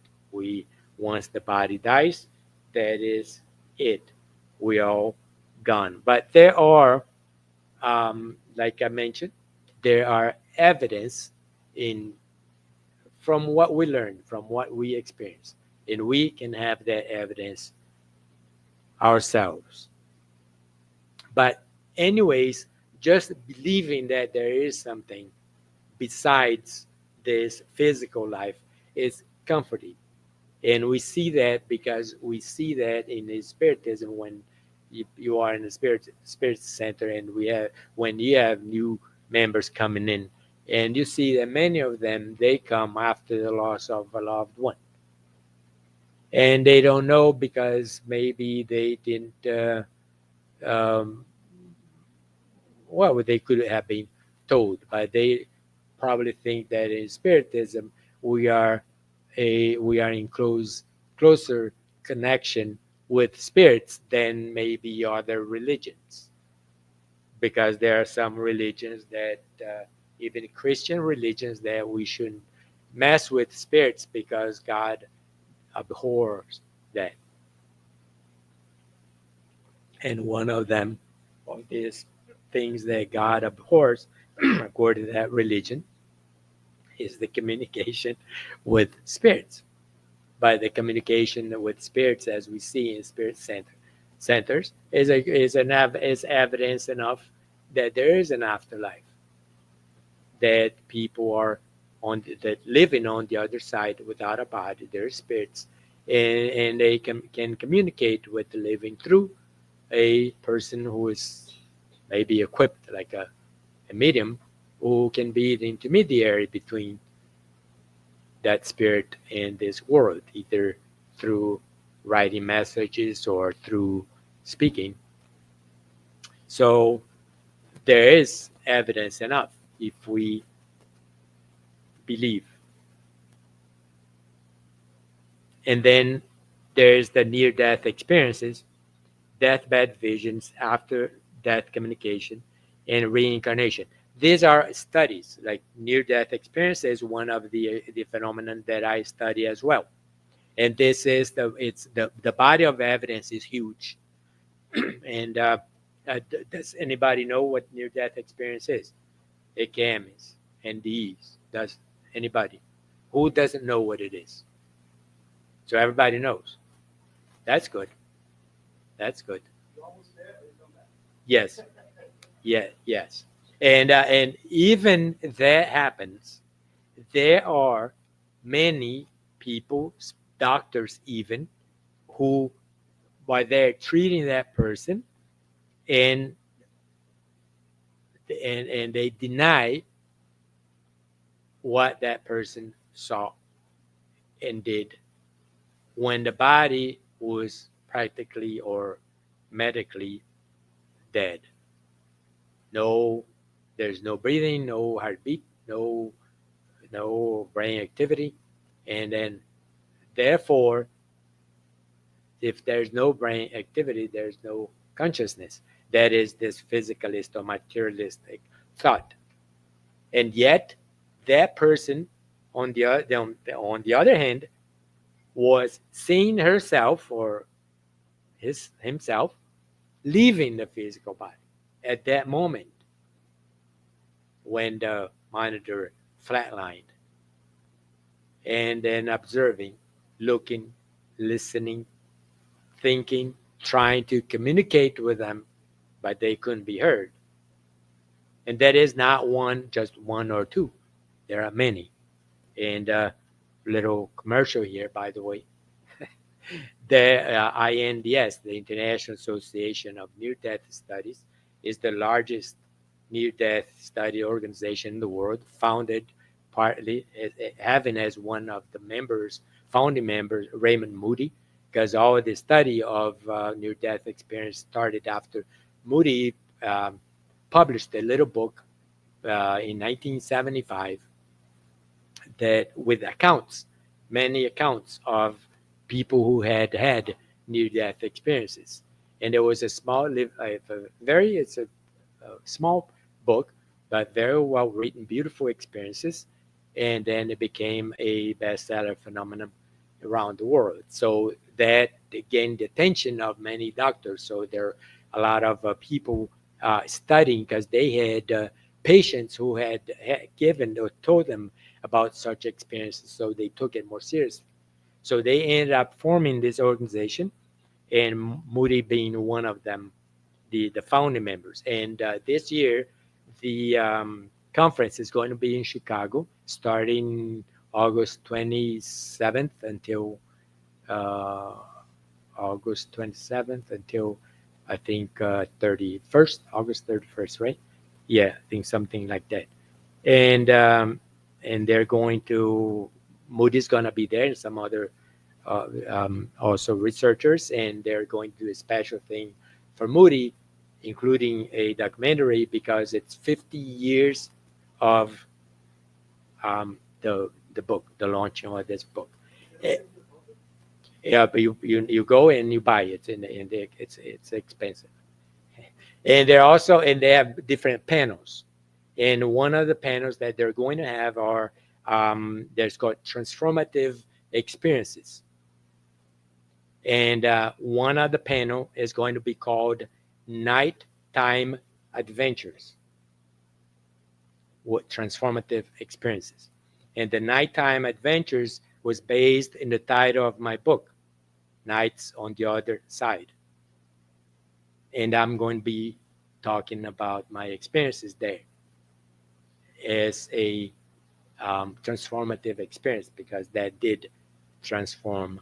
Once the body dies, that is it. We all gone. But there are, like I mentioned, there are evidence from what we learn, from what we experience, and we can have that evidence ourselves. But anyways, just believing that there is something besides this physical life is comforting. And we see that because we see that in the Spiritism, when you are in the Spirit Center, and when you have new members coming in, and you see that many of them, they come after the loss of a loved one. And they don't know because maybe they didn't, well, they could have been told, but they probably think that in Spiritism, we are in closer connection with spirits than maybe other religions, because there are some religions that even Christian religions, that we shouldn't mess with spirits because God abhors that. And one of them of this things that God abhors, according to that religion, is the communication with spirits. But the communication with spirits, as we see in spirit centers, is evidence enough that there is an afterlife, that people are that living on the other side without a body. They're spirits, and they can communicate with the living through a person who is maybe equipped like a medium, who can be the intermediary between that spirit and this world, either through writing messages or through speaking. So there is evidence enough if we believe. And then there's the near-death experiences, deathbed visions, after-death communication, and reincarnation. These are studies, like near-death experience is one of the phenomenon that I study as well. And this is the body of evidence is huge. And does anybody know what near-death experience is? AKMs, NDEs. Does anybody? Who doesn't know what it is? So everybody knows. That's good. That's good. Yes. Yeah. Yes. And even that happens, there are many people, doctors even, who, while they're treating that person, and they deny what that person saw and did when the body was practically or medically dead. No, there's no breathing, no heartbeat, no brain activity, and then therefore, if there's no brain activity, there's no consciousness. That is this physicalist or materialistic thought. And yet, that person, on the other hand, was seeing herself or himself leaving the physical body at that moment when the monitor flatlined, and then observing, looking, listening, thinking, trying to communicate with them, but they couldn't be heard. And that is not just one or two. There are many. And little commercial here, by the way. The INDS, the International Association of Near-Death Studies, is the largest near-death study organization in the world, founded partly having as one of the founding members, Raymond Moody, because all of the study of near-death experience started after Moody published a little book in 1975 that with many accounts of people who had near-death experiences. And there was a small book, but very well written, beautiful experiences. And then it became a bestseller phenomenon around the world. So that gained the attention of many doctors. So there are a lot of people studying, because they had patients who had given or told them about such experiences. So they took it more seriously. So they ended up forming this organization, and Moody being one of them, the founding members. And this year, the conference is going to be in Chicago, starting August 27th until August 27th until I think 31st, August 31st, right? Yeah, I think something like that. And they're going to, Moody's going to be there, and some other also researchers, and they're going to do a special thing for Moody, including a documentary, because it's 50 years of the book, the launching of this book. Yeah, but you go and you buy it, and it's expensive. And they have different panels. And one of the panels that they're going to have are there's called transformative experiences. And one of the panel is going to be called nighttime adventures, what transformative experiences. And the nighttime adventures was based in the title of my book, Nights on the Other Side. And I'm going to be talking about my experiences there as a transformative experience, because that did transform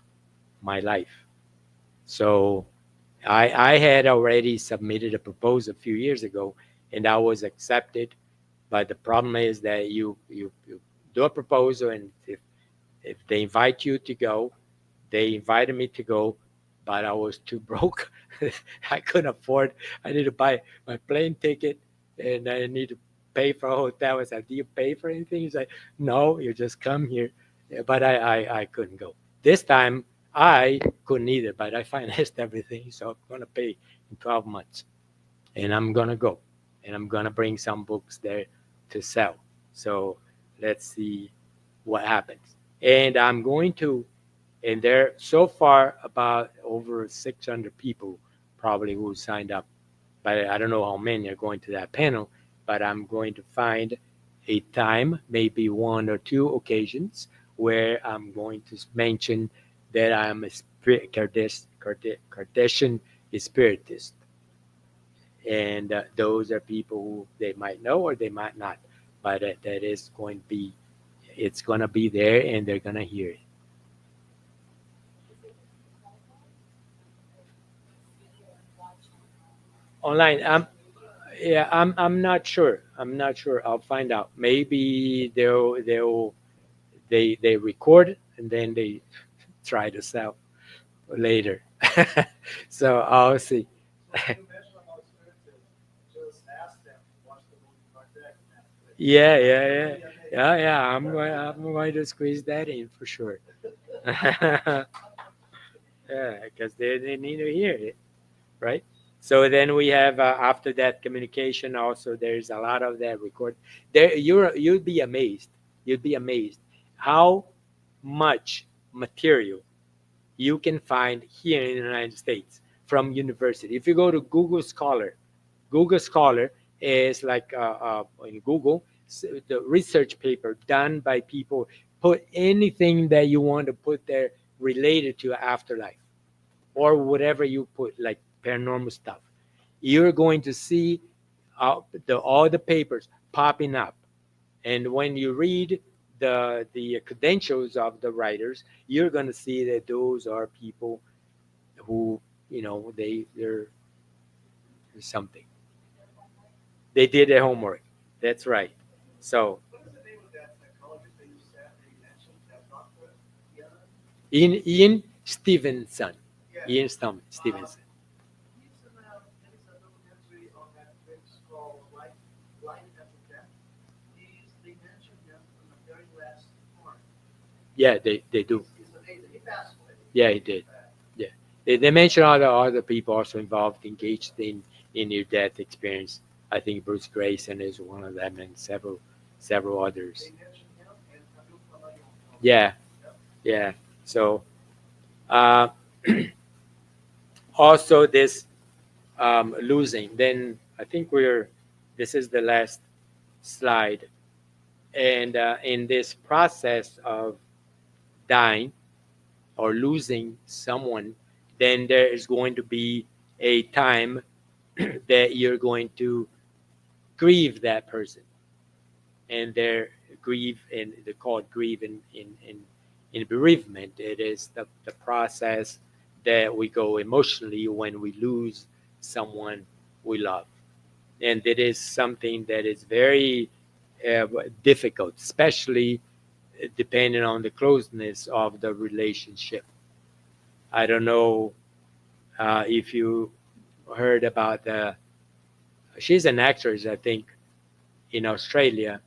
my life. So I had already submitted a proposal a few years ago, and I was accepted. But the problem is that you do a proposal, and if they invite you to go, they invited me to go, but I was too broke. I couldn't afford. I need to buy my plane ticket, and I need to pay for a hotel. I said, "Do you pay for anything?" He's like, "No, you just come here." But I couldn't go. This time I couldn't either, but I financed everything, so I'm gonna pay in 12 months, and I'm gonna go, and I'm gonna bring some books there to sell. So let's see what happens. And I'm going to, and there so far about over 600 people probably who signed up, but I don't know how many are going to that panel. But I'm going to find a time, maybe one or two occasions, where I'm going to mention that I'm a Kardecian Spiritist. And those are people who they might know or they might not, but that is going to be, it's going to be there, and they're going to hear it. Online, I'm not sure. I'm not sure. I'll find out. Maybe they record and then they try to sell later. So I'll see. Yeah. I'm going to squeeze that in for sure. Yeah, because they need to hear it, right? So then we have after that communication. Also, there's a lot of that record. There, you'd be amazed. You'd be amazed how much material you can find here in the United States from university. If you go to Google Scholar is like in Google, the research paper done by people. Put anything that you want to put there related to afterlife, or whatever you put, like paranormal stuff. You're going to see all the papers popping up. And when you read the credentials of the writers, you're going to see that those are people who, they're something. They did their homework. That's right. So Ian Stevenson. Ian Stevenson. Yeah, they do. Yeah, he did. Yeah, they mention all the other people also involved, engaged in near death experience. I think Bruce Grayson is one of them, and several others. Yeah, yeah. So uh, also this losing. Then I think this is the last slide, and in this process of dying or losing someone, then there is going to be a time that you're going to grieve that person, and their grieve, and they call it grieve in bereavement. It is the process that we go emotionally when we lose someone we love, and it is something that is very difficult, especially depending on the closeness of the relationship. I don't know if you heard about she's an actress, I think, in Australia.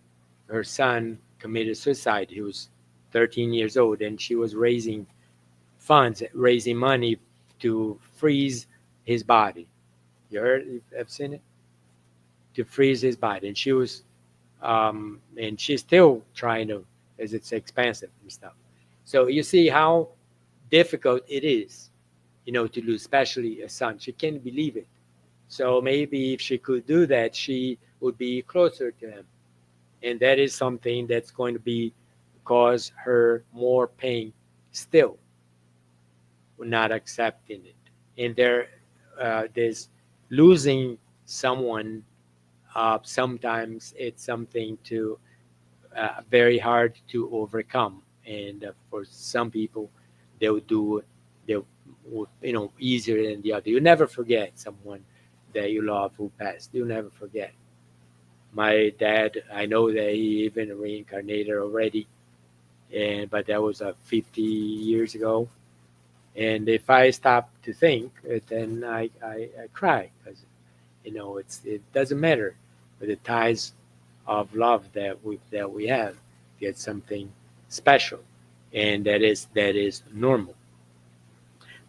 Her son committed suicide. He was 13 years old, and she was raising funds, raising money to freeze his body. You heard? I've seen it. To freeze his body, and and she's still trying to, as it's expensive and stuff. So you see how difficult it is, to lose, especially a son. She can't believe it. So maybe if she could do that, she would be closer to him. And that is something that's going to be cause her more pain still, not accepting it. And there's losing someone. Sometimes it's something to very hard to overcome. And for some people, they'll do they'll easier than the other. You never forget someone that you love who passed. You never forget. My dad, I know that he even reincarnated already, but that was 50 years ago. And if I stop to think, then I cry because it doesn't matter, but the ties of love that we have, it's something special, and that is normal.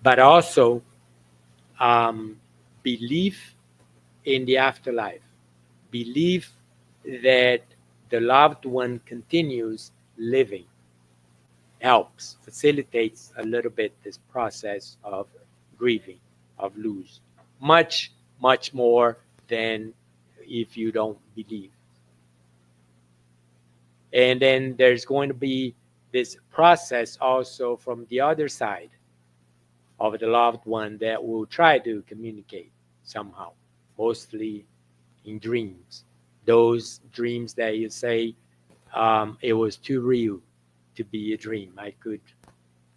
But also, belief in the afterlife, belief that the loved one continues living, helps, facilitates a little bit this process of grieving, of lose, much more than if you don't believe. And then there's going to be this process also from the other side of the loved one that will try to communicate somehow, mostly in dreams. Those dreams that you say, it was too real to be a dream. I could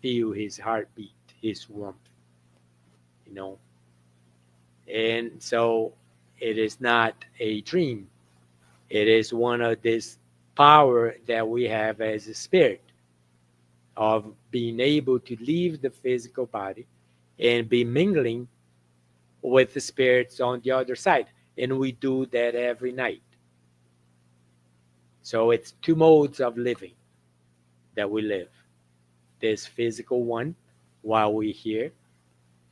feel his heartbeat, his warmth, And so it is not a dream. It is one of this power that we have as a spirit of being able to leave the physical body and be mingling with the spirits on the other side. And we do that every night. So it's two modes of living that we live. This physical one while we're here,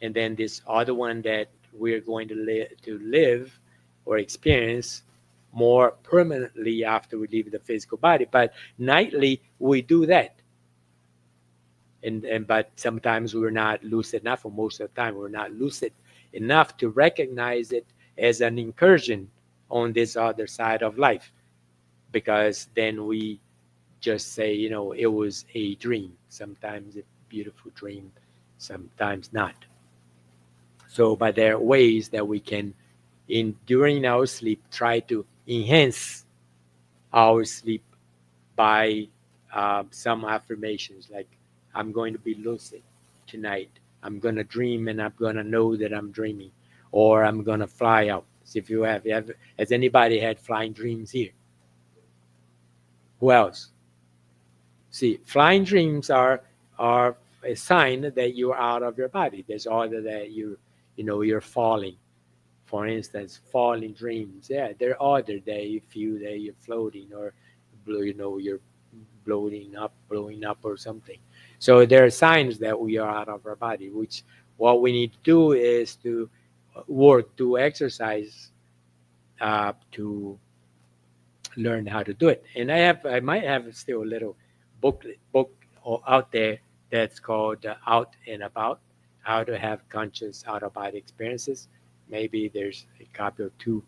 and then this other one that we're going to live or experience more permanently after we leave the physical body. But nightly we do that. But sometimes we're not lucid enough, or most of the time we're not lucid enough to recognize it as an incursion on this other side of life, because then we just say, it was a dream. Sometimes a beautiful dream, sometimes not. So, but there are ways that we can, during our sleep, try to enhance our sleep by some affirmations, like, I'm going to be lucid tonight. I'm going to dream, and I'm going to know that I'm dreaming, or I'm going to fly out. So if you have, has anybody had flying dreams here? Who else? See, flying dreams are a sign that you're out of your body. There's other that you're falling. For instance, falling dreams. Yeah, there are other that you feel that you're floating, or you're blowing up or something. So there are signs that we are out of our body, which what we need to do is to work, to exercise, to learn how to do it. And I might have still a little book out there that's called Out and About, How to Have Conscious Out-of-Body Experiences. Maybe there's a copy or two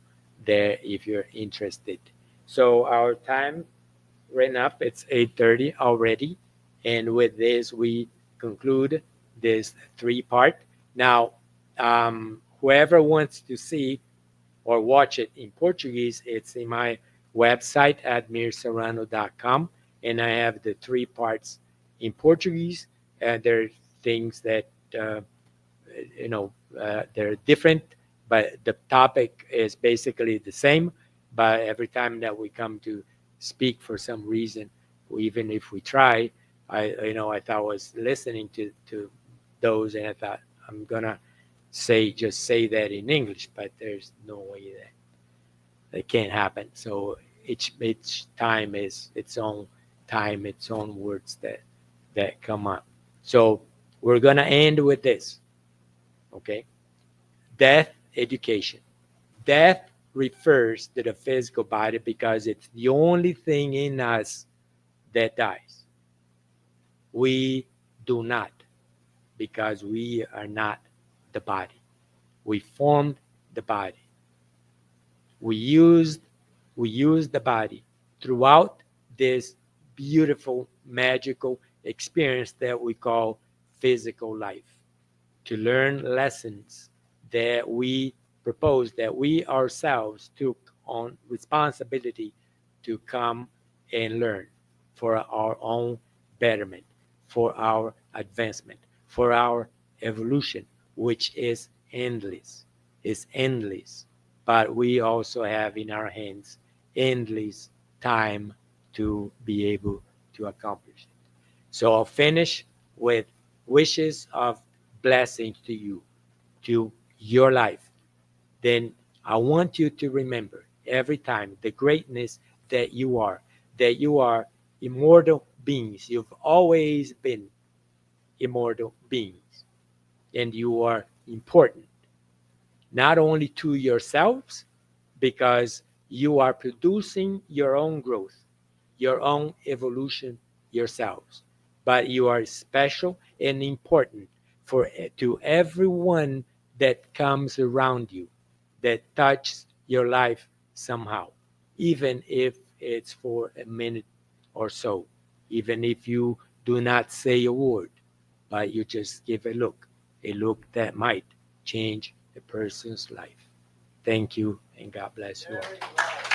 there if you're interested. So our time ran up. It's 8:30 already. And with this, we conclude this 3-part. Now, whoever wants to see or watch it in Portuguese, it's in my website, admirserrano.com, and I have the 3 parts in Portuguese. There are things that they're different, but the topic is basically the same. But every time that we come to speak, for some reason, even if we try, I thought I was listening to those, and I thought I'm gonna say that in English, but there's no way that it can't happen. So each time is its own time, its own words that come up. So we're gonna end with this. Okay, death education. Death refers to the physical body because it's the only thing in us that dies. We do not, because we are not the body. We formed the body. We use the body throughout this beautiful, magical experience that we call physical life to learn lessons that we propose, that we ourselves took on responsibility to come and learn for our own betterment, for our advancement, for our evolution, which is endless. It's endless. But we also have in our hands endless time to be able to accomplish it. So I'll finish with wishes of blessings to you, to your life. Then I want you to remember every time the greatness that you are immortal beings. You've always been immortal beings, and you are important, not only to yourselves, because you are producing your own growth, your own evolution yourselves, but you are special and important to everyone that comes around you, that touches your life somehow, even if it's for a minute or so, even if you do not say a word, but you just give a look that might change a person's life. Thank you, and God bless you all.